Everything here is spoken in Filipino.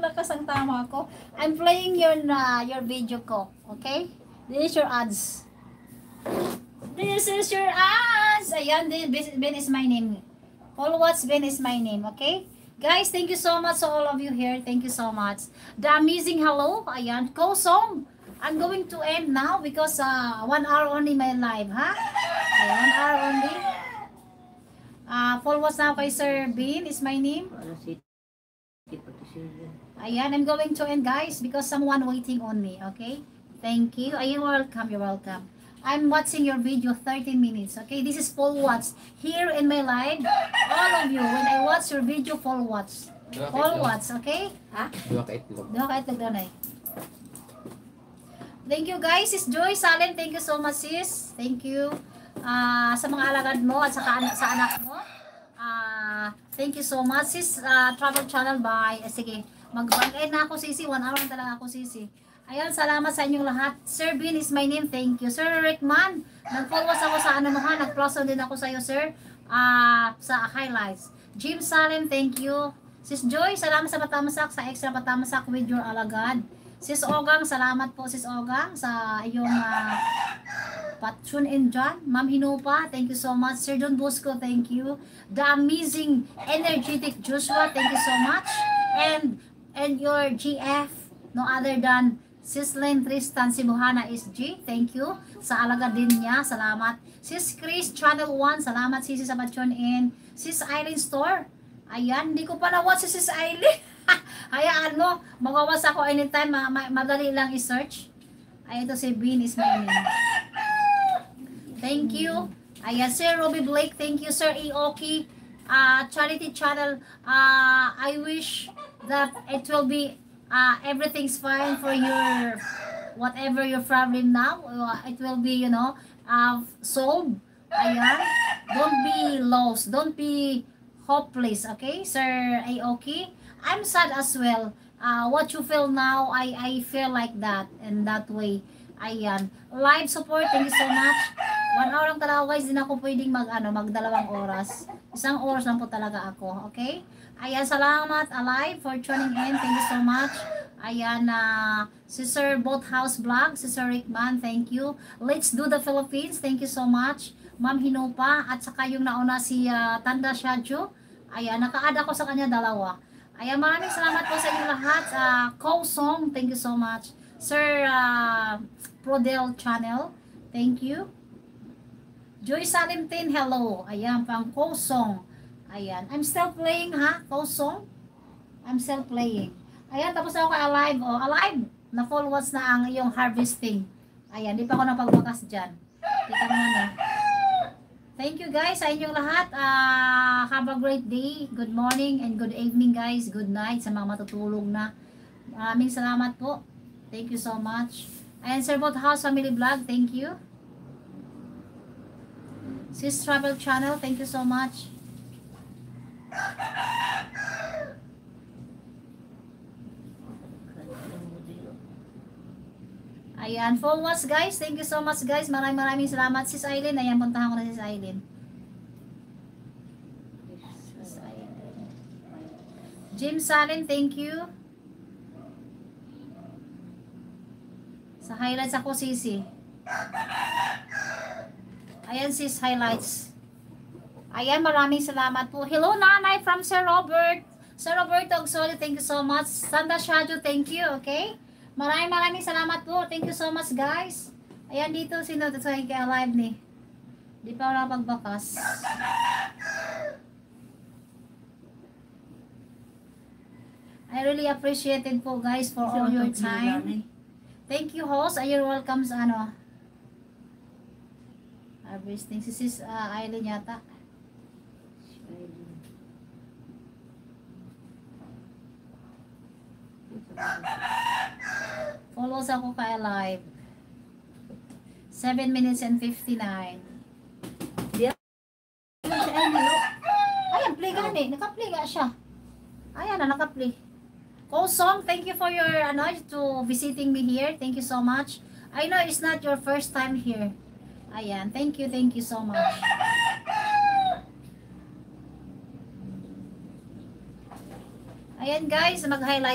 lakas ang tama ko. I'm playing your video ko. Okay? This is your ads. This is your ads. Ayan, Ben is my name. All what's Ben is my name. Okay? Guys, thank you so much to all of you here. Thank you so much. The amazing hello. Ayan, Kosong. I'm going to end now because 1 hour only my live, ha? Ayan, 1 hour only. Followers now kay Sir Bean is my name. Ayan, I'm going to end guys because someone waiting on me, okay? Thank you. You're welcome, you're welcome. I'm watching your video 13 minutes, okay? This is full watch. Here in my live, all of you, when I watch your video, full watch. Full watch, okay? Ha? Dua ka itlog daw na eh. Thank you guys, Sis Joy Salen, thank you so much sis. Thank you. Sa mga alagad mo at sa anak mo. Thank you so much sis. Travel channel by sige, mag-end na ako sisi. 1 hour na talaga ako sisi. Ayan, salamat sa inyong lahat. Sir Bean is my name, thank you. Sir Rickman, nag-follows ako sa ano mo ha, nag-plus din ako sa iyo sir. Sa highlights. Jim Salim, thank you. Sis Joy, salamat sa patamasak, sa extra patamasak with your alagad. Sis Ogang, salamat po Sis Ogang sa iyong tune in dyan. Ma'am Hinupa, thank you so much. Sir John Bosco, thank you. The amazing, energetic Joshua, thank you so much. And your GF, no other than Sislyn Tristan Sibuhana SG, thank you. Sa alaga din niya, salamat. Sis Chris, Channel 1, salamat sis sa tune in. Sis Eileen Store, ayan, hindi ko pa na-watch si Sis Eileen. Hayaan mo, magawas ako anytime, madali lang i-search. Ay, ito si Bean is my name. Thank you. Ayan, Sir Robbie Blake, thank you. Sir Ioki, Charity Channel, I wish that it will be, everything's fine for your, whatever your problem now, it will be, you know, solved. Ayan, don't be lost, don't be hopeless, okay, Sir Ioki. I'm sad as well. What you feel now, I feel like that, in that way. Ayan. Live support, thank you so much. 1 hour lang talaga guys, din ako pwedeng mag 2 oras. 1 oras lang po talaga ako, okay? Ayan, salamat Alive for tuning in, thank you so much. Ayan, si Sir Boathouse Vlog, si Sir Rickman, thank you. Let's Do the Philippines, thank you so much. Ma'am Hinupa, at saka yung nauna si Tanda Shadjo. Ayan, naka-add ako sa kanya 2. Ayan, maraming salamat po sa inyo lahat. Kosong, thank you so much. Sir Prodel Channel, thank you. Joy Salimtin, hello. Ayan, pang Kosong. Ayan, I'm still playing ha, Kosong. I'm still playing. Ayan, tapos ako kay Alive. Oh, Alive, na-full watch na ang iyong harvesting. Ayan, di pa ako napagbakas dyan. Tika mo na. Thank you guys sa inyong lahat. Have a great day. Good morning and good evening guys. Good night sa mga matutulog na. Maraming salamat po. Thank you so much. And Sir Boathouse Family Vlog, thank you. Sis Travel Channel, thank you so much. Ayan, full watch guys. Thank you so much guys. Maraming salamat. Sis Aileen, ayan, puntahan ko na Sis Aileen. Jim Salen, thank you. Sa highlights ako, Sisi. Ayan sis, highlights. Ayan, maraming salamat po. Hello nanay from Sir Robert. Sir Robert Ogsoli, thank you so much. Sanda Shadjo, thank you, okay? Maraming salamat po. Thank you so much guys. Ayan dito, sino ito sa kaya live ni. Di pa ako nakapagbakas. I really appreciate it po guys for all your time. Thank you host. You're welcome sa ano. Harvesting. Si Sis Aileen yata. Follows ako kay live. 7 minutes and 59. Ayan, play gani. Naka-play ga siya. Ayan na, naka-play. Kosong, thank you for your to visiting me here. Thank you so much. I know it's not your first time here. Ayan, thank you so much. Ayan guys, mag-highlight.